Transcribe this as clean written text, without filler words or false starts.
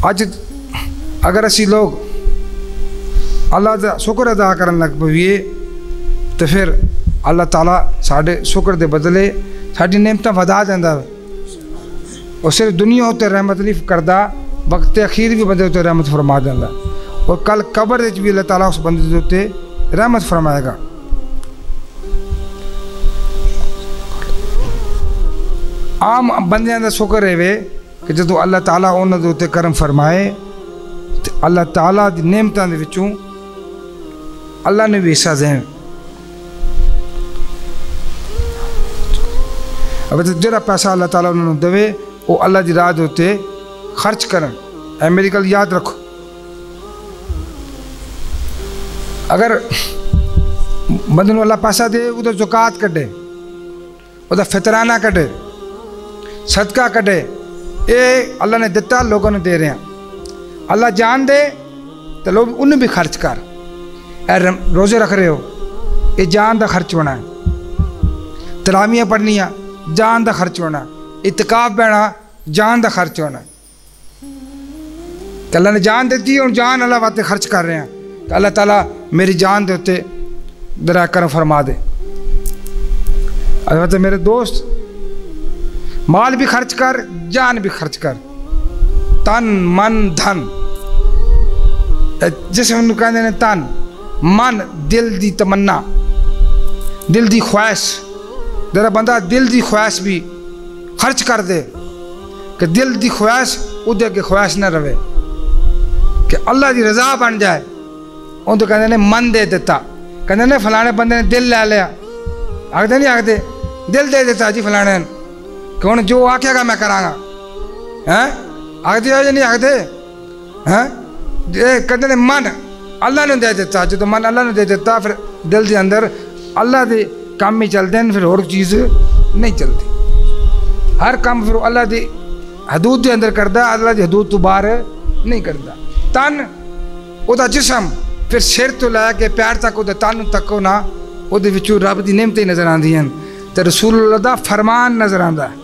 अज अगर असी लोग अल्लाह का शुक्र अदा करन लग पईए तो फिर अल्लाह ताला साढ़े शुक्र के बदले साड़ी नेमत वधा देंदा और सिर्फ दुनिया उत्ते रहमत नहीं करता, वक्त अखीर भी बंदे उत्ते रहमत फरमा देंदा और कल कबर भी अल्लाह ताला उस बंदे के उत्ते रहमत फरमाएगा। आम बंदियां दा शुक्र है कि जो अल्लाह ताला उन्होंने उत्ते करम फरमाए तो अल्लाह ताला दी नेमतां दे विचों अल्लाह ने भी हिस्सा दें। अब जो पैसा अल्लाह ताला उन्होंने देवे वो अल्लाह की राह उत्ते खर्च करन। ए मेरी गल याद रखो, अगर बंदे अल्लाह पैसा दे उधर ज़कात कटे, उधर फितराना कटे, सदका कटे, ये अल्लाह ने दिता लोगों ने दे रहे हैं। अल्लाह जान दे तो लोग उन्हें भी खर्च कर। रोज़े रख रहे हो, ये जान का खर्च होना है। तरावियाँ पढ़निया जान का खर्च होना, इत्काफ बहना जान का खर्च होना। तो अल्लाह ने जान दी और जान अल्लाह वास्ते खर्च कर रहे हैं तो अल्लाह ताला मेरी जान के उत्ते दया करम फरमा दे। अल्लाह मेरे दोस्त माल भी खर्च कर, जान भी खर्च कर, तन मन धन। जिस कहते हैं तन मन दिल दी तमन्ना, दिल दी ख्वाहिश। जरा बंदा दिल दी ख्वाहिश भी खर्च कर दे कि दिल दी ख्वाहिश उदे अगे ख्वाहिश न रहे कि अल्लाह की रजा बन जाए। उन तो कहते मन दे दिता, कहते ने फलाने बंदे ने दिल लै लिया, आखते नहीं आखते दिल दे दिता जी फलाने कि हूँ जो आखेगा मैं कराँगा। हैं आखते हो नहीं आखते हैं? कहते ने मन अल्लाह ने दे दिता, जो तो मन अल्लाह ने दे दिता फिर दिल के अंदर अल्लाह के काम ही चलते हैं, फिर और चीज़ नहीं चलती। हर काम फिर अल्लाह की हदूद के अंदर करता, अल्लाह की हदूद तो बाहर नहीं करता। तन उदा जिसम फिर सिर तो लैके पैर तक उदा तन तको ना, वो रब की नेमत ही नज़र आती हैं तो रसूलुल्लाह दा फरमान नज़र आता है।